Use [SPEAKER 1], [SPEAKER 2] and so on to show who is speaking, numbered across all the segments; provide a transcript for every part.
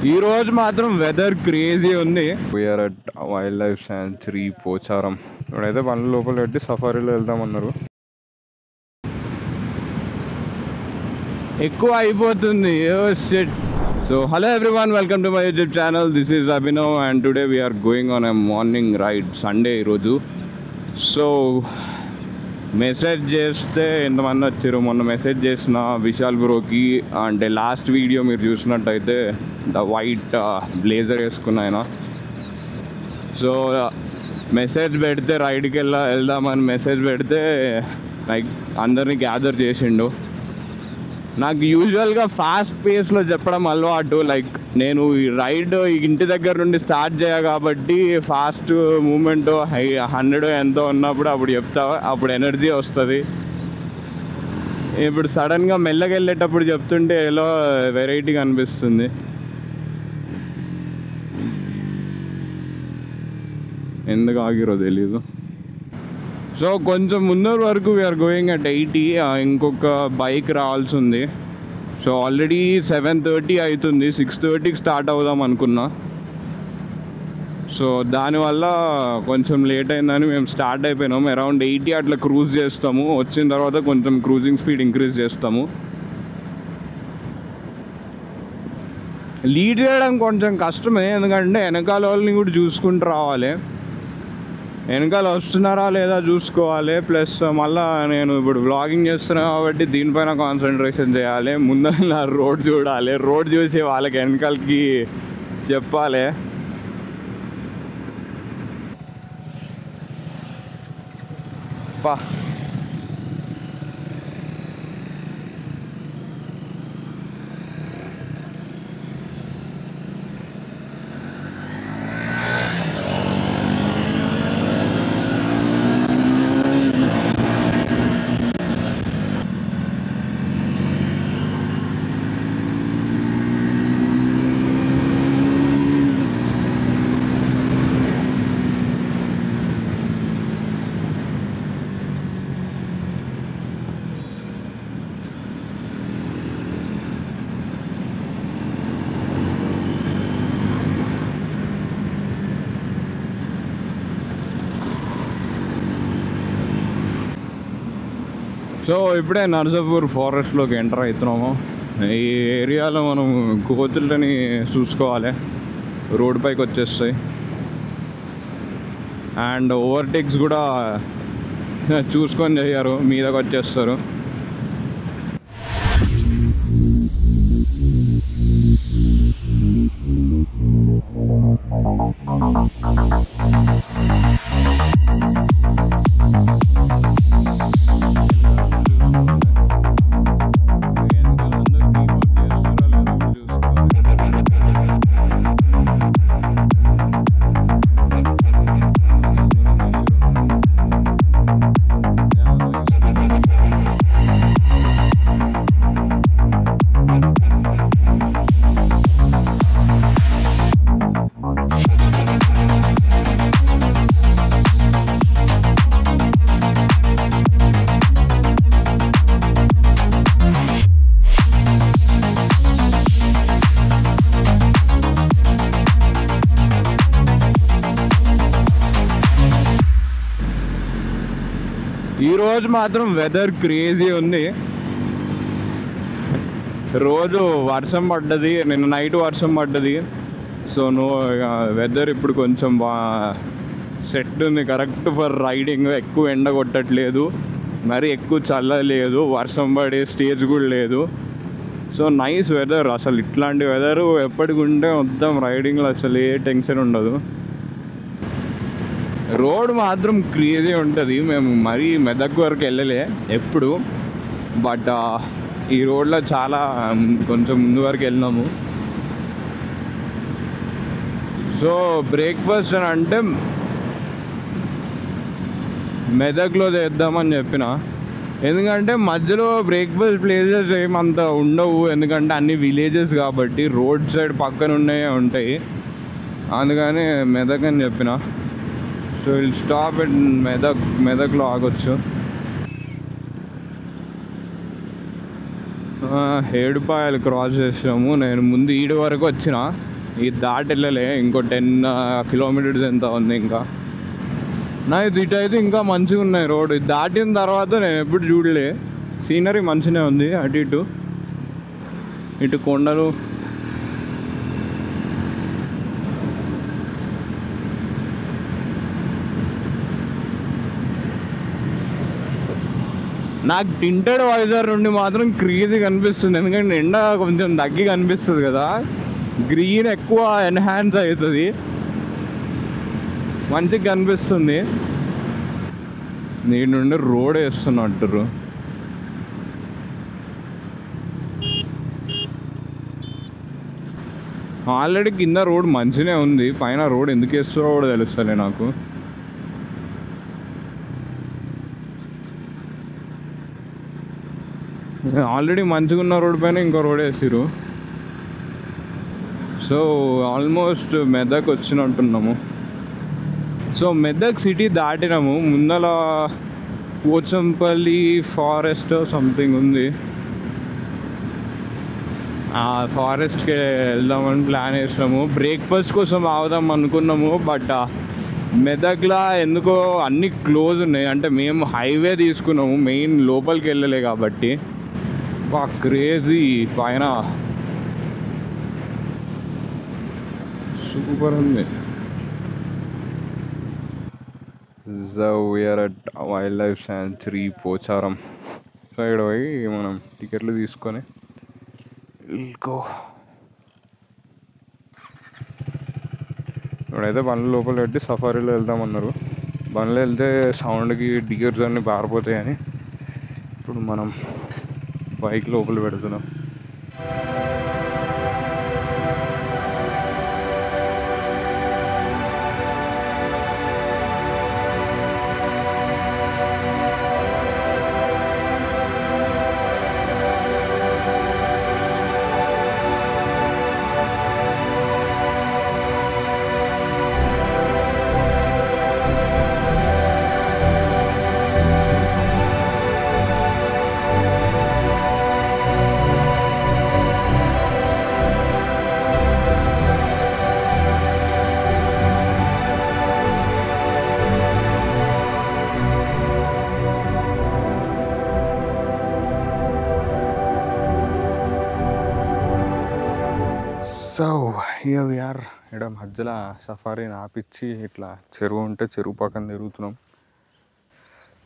[SPEAKER 1] ఈ రోజు మాత్రం వెదర్ క్రేజీ ఉంది. We're at wildlife sanctuary Pocharam. ఇప్పుడైతే పనులు లోపల పెట్టి సఫారీలో వెళ్దామన్నారు. ఎక్కువ అయిపోతుంది. So hello everyone, welcome to my YouTube channel. This is Abhinav and today we're going on a morning ride. Sunday ఈరోజు. సో మెసేజ్ చేస్తే ఎంతమంది వచ్చారు. మొన్న మెసేజ్ చేసిన విశాల్ బ్రోకి, అంటే లాస్ట్ వీడియో మీరు చూసినట్టయితే ద వైట్ బ్లేజర్ వేసుకున్న ఆయన. సో మెసేజ్ పెడితే రైడ్కి వెళ్దామని మెసేజ్ పెడితే లైక్ అందరినీ గ్యాదర్ చేసిండు. నాకు యూజువల్గా ఫాస్ట్ పేస్లో చెప్పడం అలవాటు. లైక్ నేను ఈ రైడ్ ఇంటి దగ్గర నుండి స్టార్ట్ చేయ కాబట్టి ఫాస్ట్ మూమెంట్ 100 ఎంతో ఉన్నప్పుడు అప్పుడు చెప్తా, అప్పుడు ఎనర్జీ వస్తుంది. ఇప్పుడు సడన్గా మెల్లగా వెళ్ళేటప్పుడు చెప్తుంటే ఎలా వెరైటీగా అనిపిస్తుంది. ఎందుకు ఆగిరో తెలీదు. సో కొంచెం ముందర వరకు వీఆర్ గోయింగ్ అట్ 80. ఇంకొక బైక్ రావాల్సి ఉంది. సో ఆల్రెడీ 7:30 అవుతుంది. 6:30కి స్టార్ట్ అవుదాం అనుకున్నా. సో దానివల్ల కొంచెం లేట్ అయిందని మేము స్టార్ట్ అయిపోయినాము. అరౌండ్ 80 అట్లా క్రూజ్ చేస్తాము. వచ్చిన తర్వాత కొంచెం క్రూజింగ్ స్పీడ్ ఇంక్రీజ్ చేస్తాము. లీడ్ చేయడం కొంచెం కష్టమే, ఎందుకంటే వెనకాల వాళ్ళని కూడా చూసుకుంటూ రావాలి. వెనకాల వస్తున్నారా లేదా చూసుకోవాలి. ప్లస్ మళ్ళీ నేను ఇప్పుడు వ్లాగింగ్ చేస్తున్నా కాబట్టి దీనిపైన కాన్సన్ట్రేషన్ చేయాలి. ముందర రోడ్ చూడాలి, రోడ్ చూసి వాళ్ళకి వెనకాలకి చెప్పాలి. పా సో ఇప్పుడే నర్సాపూర్ ఫారెస్ట్లోకి ఎంటర్ అవుతున్నాము. ఈ ఏరియాలో మనం కోతులని చూసుకోవాలి. రోడ్ పైకి వచ్చేస్తాయి అండ్ ఓవర్టేక్స్ కూడా చూసుకొని చేయరు, మీదకి వచ్చేస్తారు. ఈరోజు మాత్రం వెదర్ క్రేజీ ఉంది. రోజు వర్షం పడ్డది, నిన్న నైట్ వర్షం పడ్డది. సో వెదర్ ఇప్పుడు కొంచెం సెట్ ఉంది, కరెక్ట్ ఫర్ రైడింగ్. ఎక్కువ ఎండ కొట్టట్లేదు, మరి ఎక్కువ చల్లలేదు, వర్షం పడే స్టేజ్ కూడా లేదు. So nice weather. అసలు ఇట్లాంటి వెదర్ ఎప్పటికి ఉంటే మొత్తం రైడింగ్లో అసలు ఏ టెన్షన్ ఉండదు. రోడ్ మాత్రం క్రేజీ ఉంటుంది. మేము మరీ మెదక్ వరకు వెళ్ళలే ఎప్పుడు, బట్ ఈ రోడ్లో చాలా కొంచెం ముందు వరకు వెళ్ళినాము. సో బ్రేక్ఫాస్ట్ అని అంటే మెదక్లో చేద్దామని చెప్పిన, ఎందుకంటే మధ్యలో బ్రేక్ఫాస్ట్ ప్లేసెస్ ఏమంత ఉండవు, ఎందుకంటే అన్ని విలేజెస్ కాబట్టి రోడ్ సైడ్ పక్కన ఉంటాయి. అందుకని మెదక్ అని చెప్పిన. సో విల్ స్టాప్ ఎట్ మెదక్లో ఆగొచ్చు. ఏడుపాయలు క్రాస్ చేసాము. నేను ముందు ఈడు వరకు వచ్చిన, ఇది దాటి వెళ్ళలే, ఇంకో 10 కిలోమీటర్స్ ఎంత ఉంది ఇంకా. నా ఇది ఇటు అయితే ఇంకా మంచిగా ఉన్నాయి రోడ్. ఇది దాటిన తర్వాత నేను ఎప్పుడు చూడలే. సీనరీ మంచిగా ఉంది, అటు ఇటు ఇటు కొండలు. నాకు టింటెడ్ వైజర్ నుండి మాత్రం క్రేజీ కనిపిస్తుంది, ఎందుకంటే ఎండ కొంచెం తగ్గి కనిపిస్తుంది కదా, గ్రీన్ ఎక్కువ ఎన్హాన్స్ అవుతుంది, మంచిగా కనిపిస్తుంది. దీని నుండి రోడ్ వేస్తున్నట్టు. ఆల్రెడీ కింద రోడ్ మంచిగానే ఉంది, పైన రోడ్ ఎందుకు వేస్తారో కూడా తెలుస్తలే నాకు. ఆల్రెడీ మంచిగా ఉన్న రోడ్ పైన ఇంకో రోడ్ వేసిరు. సో ఆల్మోస్ట్ మెదక్ వచ్చినట్టున్నాము. సో మెదక్ సిటీ దాటినాము. ముందల పోచంపల్లి ఫారెస్ట్ సంథింగ్ ఉంది, ఆ ఫారెస్ట్కి వెళ్దామని ప్లాన్ వేసినాము. బ్రేక్ఫాస్ట్ కోసం ఆగుదాం అనుకున్నాము, బట్ మెదక్లో ఎందుకో అన్నీ క్లోజ్ ఉన్నాయి. అంటే మేము హైవే తీసుకున్నాము, మెయిన్ లోపలికి వెళ్ళలే కాబట్టి. క్రేజీ పైన సూపర్ ఉంది. So we're at wildlife sanctuary Pocharam. So ఇక్కడ పోయి మనం టికెట్లు తీసుకొని వెళ్ళుకో. ఇప్పుడైతే బండ్లు లోపల పెట్టి సఫారీలో వెళ్దామన్నారు. బండ్లో వెళ్తే సౌండ్కి డిగర్స్ అన్నీ పారిపోతాయని ఇప్పుడు మనం బైక్ లోపల పెడుతున్నాం. So here we are. ఇక్కడ మధ్యలో సఫారీని ఆపిచ్చి ఇట్లా చెరువు ఉంటే చెరువు పక్కన తిరుగుతున్నాం.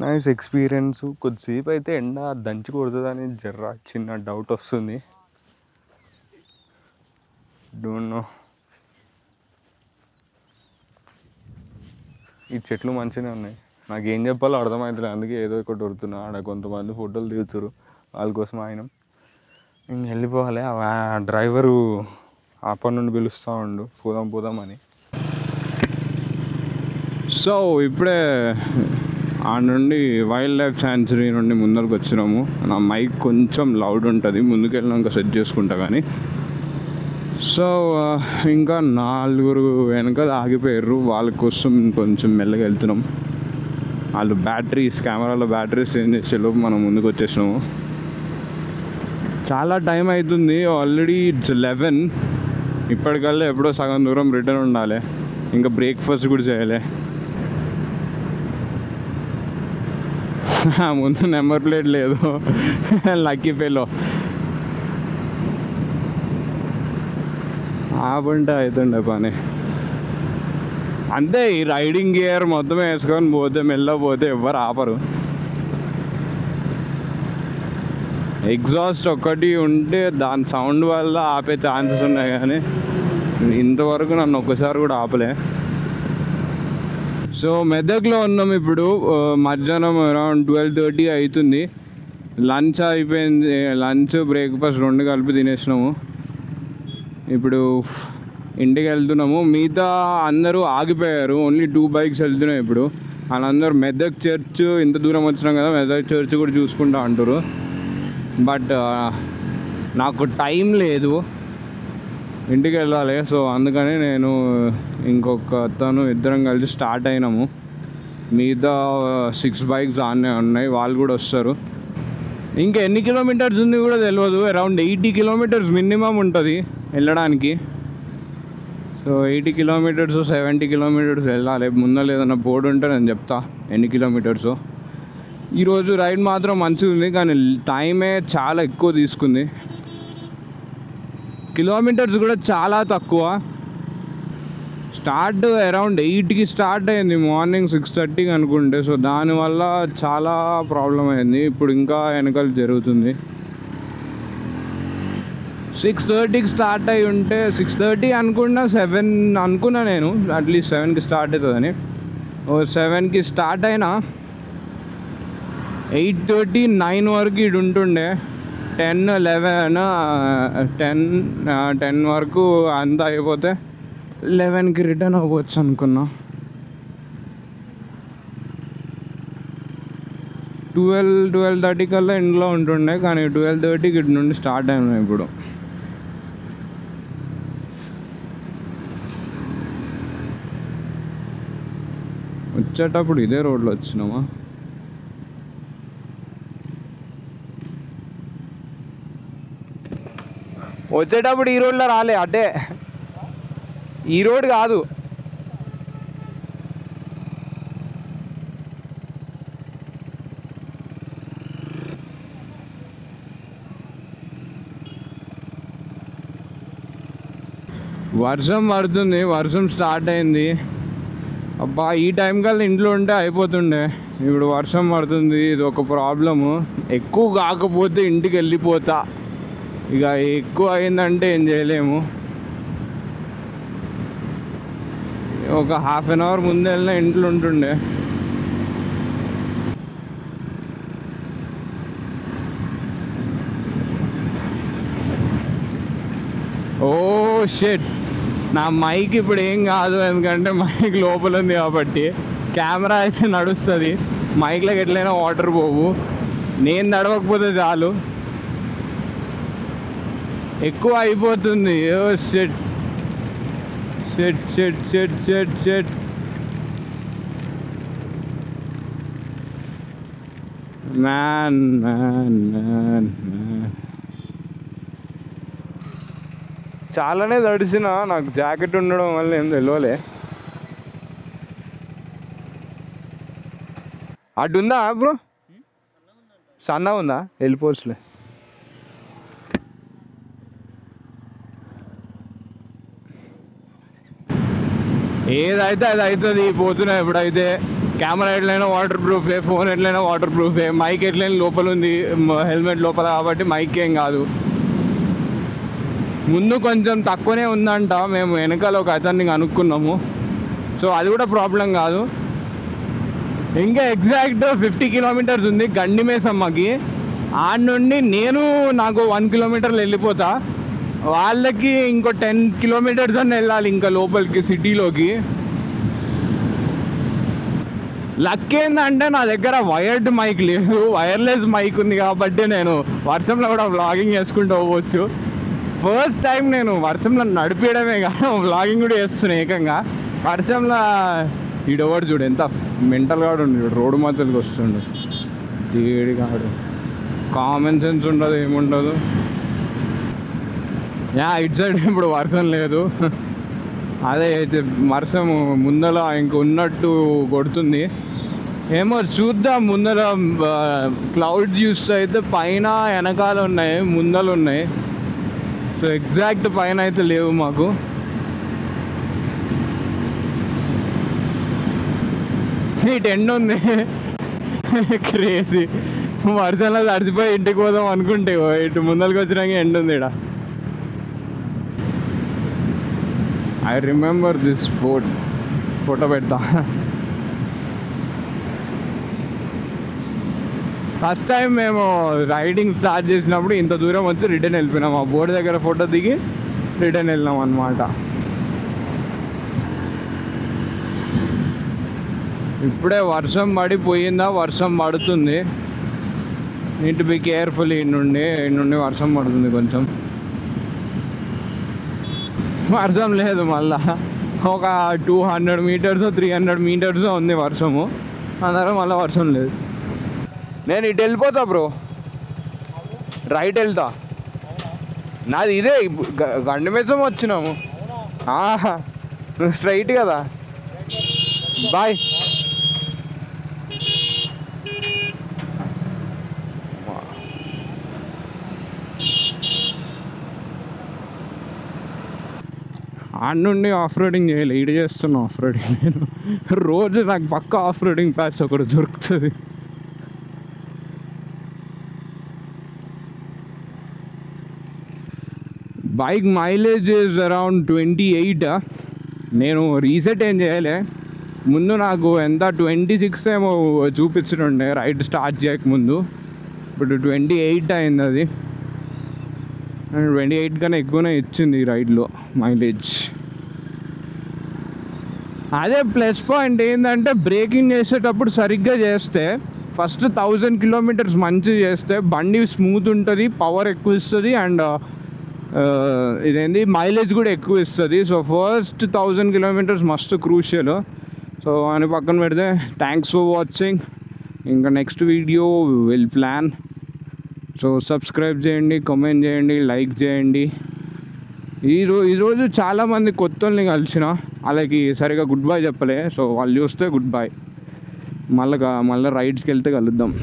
[SPEAKER 1] Nice experience. కొద్దిసేపు అయితే ఎండ దంచి కొడుతుందని జర్రా చిన్న డౌట్ వస్తుంది. Don't know. ఈ చెట్లు మంచిగానే ఉన్నాయి, నాకేం చెప్పాలో అర్థమవుతుంది, అందుకే ఏదో ఒకటి దొరుకుతున్నా. ఆడ కొంతమంది ఫోటోలు దిగుతారు, వాళ్ళ కోసం ఆయన ఇంక వెళ్ళిపోవాలి. ఆ డ్రైవరు అప్పటి నుండి పిలుస్తూ ఉండు పోదాం అని. సో ఇప్పుడే ఆ నుండి వైల్డ్ లైఫ్ శాంచురీ నుండి ముందరకు వచ్చినాము. నా మైక్ కొంచెం లౌడ్ ఉంటుంది, ముందుకు వెళ్ళినాక సెట్ చేసుకుంటా కానీ. సో ఇంకా 4 వెనకాల ఆగిపోయారు, వాళ్ళ కోసం కొంచెం మెల్లగా వెళ్తున్నాం. వాళ్ళు కెమెరాలో బ్యాటరీస్ చేంజ్ చేసేలోపు మనం ముందుకు వచ్చేసినాము. చాలా టైం అవుతుంది, ఆల్రెడీ ఇట్స్ 11. ఇప్పటికల్లా ఎప్పుడో సగం దూరం రిటర్న్ ఉండాలి, ఇంకా బ్రేక్ఫాస్ట్ కూడా చేయాలి. ముందు నెంబర్ ప్లేట్ లేదు, లక్కీ ఫెలో. ఆపుంటే అవుతుండే పని అంతే. ఈ రైడింగ్ గేర్ మొత్తం వేసుకొని పోతే మెల్లపోతే ఎవ్వరు ఆపరు. ఎగ్జాస్ట్ ఒక్కటి ఉంటే దాని సౌండ్ వల్ల ఆపే ఛాన్సెస్ ఉన్నాయి, కానీ ఇంతవరకు నన్ను ఒక్కసారి కూడా ఆపలే. సో మెదక్లో ఉన్నాం ఇప్పుడు. మధ్యాహ్నం అరౌండ్ 12:30 అవుతుంది. లంచ్ అయిపోయింది, లంచ్ బ్రేక్ఫాస్ట్ 2 కలిపి తినేసినాము. ఇప్పుడు ఇంటికి వెళ్తున్నాము. మిగతా అందరూ ఆగిపోయారు, ఓన్లీ 2 బైక్స్ వెళ్తున్నాయి ఇప్పుడు. వాళ్ళందరూ మెదక్ చర్చ్, ఇంత దూరం వచ్చినాం కదా మెదక్ చర్చ్ కూడా చూసుకుంటా అంటారు. బట్ నాకు టైం లేదు, ఇంటికి వెళ్ళాలి. సో అందుకని నేను ఇంకొక అతను ఇద్దరం కలిసి స్టార్ట్ అయినాము. మిగతా 6 బైక్స్ ఆనే ఉన్నాయి, వాళ్ళు కూడా వస్తారు. ఇంకా ఎన్ని కిలోమీటర్స్ ఉంది కూడా తెలియదు, అరౌండ్ 80 కిలోమీటర్స్ మినిమం ఉంటుంది వెళ్ళడానికి. సో 80 కిలోమీటర్స్ 70 కిలోమీటర్స్ వెళ్ళాలి. ముందర ఏదైనా బోర్డు ఉంటే నేను చెప్తా ఎన్ని కిలోమీటర్స్. ఈరోజు రైడ్ మాత్రం మంచిగా ఉంది, కానీ టైమే చాలా ఎక్కువ తీసుకుంది. కిలోమీటర్స్ కూడా చాలా తక్కువ. స్టార్ట్ అరౌండ్ 8కి స్టార్ట్ అయింది, మార్నింగ్ 6:30కి అనుకుంటే. సో దానివల్ల చాలా ప్రాబ్లం అయింది. ఇప్పుడు ఇంకా వెనకాల జరుగుతుంది. 6:30కి స్టార్ట్ అయి ఉంటే 6:30 అనుకున్నా, 7 అనుకున్నా నేను, అట్లీస్ట్ 7కి స్టార్ట్ అవుతుందని. 7కి స్టార్ట్ అయినా 8:30 9 వరకు ఇటు ఉంటుండే. 10 11 10 వరకు అంతా అయిపోతే 11కి రిటర్న్ అవ్వచ్చు అనుకున్నా. 12:30 కల్లా ఇంట్లో ఉంటుండే, కానీ 12:30కి ఇటు నుండి స్టార్ట్ అయినా. ఇప్పుడు వచ్చేటప్పుడు ఇదే రోడ్లో వచ్చినామా? వచ్చేటప్పుడు ఈ రోడ్లో రాలే, అటే ఈ రోడ్ కాదు. వర్షం పడుతుంది, వర్షం స్టార్ట్ అయింది. అబ్బా ఈ టైం కల్లా ఇంట్లో ఉంటే అయిపోతుండే. ఇప్పుడు వర్షం పడుతుంది, ఇది ఒక ప్రాబ్లము. ఎక్కువ కాకపోతే ఇంటికి వెళ్ళిపోతా. ఇక ఎక్కువ అయిందంటే ఏం చేయలేము. ఒక హాఫ్ అన్ అవర్ ముందు వెళ్ళినా ఇంట్లో ఉంటుండే. ఓ షిట్, నా మైక్ ఇప్పుడు ఏం కాదు, ఎందుకంటే మైక్ లోపల ఉంది కాబట్టి. కెమెరా అయితే నడుస్తుంది, మైక్లోకి ఎట్లయినా వాటర్ పోవు. నేను నడవకపోతే చాలు, ఎక్కువ అయిపోతుంది. Oh shit shit shit shit shit shit. Man man man man, చాలానే తడిసిన. నాకు జాకెట్ ఉండడం వల్ల ఏం తెలియలే. అటు ఉందా బ్రో? సన్న ఉందా? వెళ్ళిపోవచ్చులే. ఏదైతే అది అవుతుంది. పోతున్నా ఎప్పుడైతే కెమెరా ఎట్లయినా వాటర్ ప్రూఫే, ఫోన్ ఎట్లయినా వాటర్ ప్రూఫే, మైక్ ఎట్లయినా లోపల ఉంది, హెల్మెట్ లోపల కాబట్టి మైక్ ఏం కాదు. ముందు కొంచెం తక్కువనే ఉందంట, మేము వెనకాల ఒక అతన్ని కనుక్కున్నాము. సో అది కూడా ప్రాబ్లం కాదు. ఇంకా ఎగ్జాక్ట్ 50 కిలోమీటర్స్ ఉంది గండిమేసమ్మకి. ఆడ నుండి నాకు 1 కిలోమీటర్లు వెళ్ళిపోతా. వాళ్ళకి ఇంకో 10 కిలోమీటర్స్ అని వెళ్ళాలి ఇంకా లోపలికి, సిటీలోకి. లక్ ఏంటంటే నా దగ్గర వైర్డ్ మైక్ లేదు, వైర్లెస్ మైక్ ఉంది కాబట్టి నేను వర్షంలో కూడా వ్లాగింగ్ చేసుకుంటూ పోవచ్చు. ఫస్ట్ టైం నేను వర్షంలో నడిపేయడమే కాదు, వ్లాగింగ్ కూడా చేస్తున్నాను ఏకంగా వర్షంలో. ఈడోవాడు చూడు ఎంత మెంటల్గా ఉండు, రోడ్డు మధ్యలోకి వస్తుండు. తేడిగాడు, కామన్ సెన్స్ ఉండదు, ఏముండదు. ఇటు సైడ్ ఇప్పుడు వర్షం లేదు. అదే అయితే వర్షం ముందర ఇంక ఉన్నట్టు కొడుతుంది. ఏమో చూద్దాం. ముందర క్లౌడ్ చూస్తే అయితే పైన వెనకాల ఉన్నాయి, ముందలు ఉన్నాయి. సో ఎగ్జాక్ట్ పైన అయితే లేవు మాకు. ఇటు ఎండ ఉంది, క్రేజీ. వర్షంలో తడిచిపోయి ఇంటికి పోదాం అనుకుంటే ఇటు ముందరికి వచ్చినాక ఎండ ఉంది. ఇక్కడ I remember this sport, photo పెడతా. ఫస్ట్ టైం మేము రైడింగ్ స్టార్ట్ చేసినప్పుడు ఇంత దూరం వచ్చి రిటర్న్ వెళ్ళిపోయినాం. ఆ బోర్డు దగ్గర ఫోటో దిగి రిటర్న్ వెళ్ళినాం అన్నమాట. ఇప్పుడే వర్షం పడిపోయిందా, వర్షం పడుతుంది. Neat be careful. ఈ నుండి వర్షం పడుతుంది. కొంచెం వర్షం లేదు, మళ్ళా ఒక 200 మీటర్స్ 300 మీటర్స్ ఉంది వర్షము. అందరం మళ్ళీ వర్షం లేదు. నేను ఇటు వెళ్ళిపోతా బ్రో, రైట్ వెళ్తా. నాది ఇదే గండిమేసం వచ్చినాము. నువ్వు స్ట్రైట్ కదా. బాయ్. ఆడ నుండి ఆఫ్ రోడింగ్ చేయాలి, ఈడ చేస్తున్నా ఆఫ్ రోడింగ్ నేను. రోజు నాకు పక్క ఆఫ్ రోడింగ్ ప్యాచ్ ఒకటి దొరుకుతుంది. Bike mileage is around 28. నేను రీసెట్ ఏం చేయలే, ముందు నాకు ఎంత 26 ఏమో చూపించుండే రైడ్ స్టార్ట్ చేయకముందు. ఇప్పుడు 28 అయింది. అది 28 కన్నా ఎక్కువనే ఇచ్చింది ఈ రైడ్లో మైలేజ్. అదే ప్లస్ పాయింట్ ఏంటంటే బ్రేకింగ్ చేసేటప్పుడు సరిగ్గా చేస్తే ఫస్ట్ 1000 కిలోమీటర్స్ మంచిగా చేస్తే బండి స్మూత్ ఉంటుంది, పవర్ ఎక్కువ ఇస్తుంది, అండ్ ఇదేంటి మైలేజ్ కూడా ఎక్కువ ఇస్తుంది. సో ఫస్ట్ 1000 కిలోమీటర్స్ మస్తు క్రూషియల్. సో అని పక్కన పెడితే థ్యాంక్స్ ఫర్ వాచింగ్. ఇంకా next video will plan. So subscribe చేయండి, కామెంట్ చేయండి, లైక్ చేయండి. ఈరోజు చాలామంది కొత్త వాళ్ళని కలిసిన, వాళ్ళకి సరిగా గుడ్ బై చెప్పలే. సో వాళ్ళు చూస్తే గుడ్ బై. మళ్ళీ రైడ్స్కి వెళ్తే కలుద్దాం.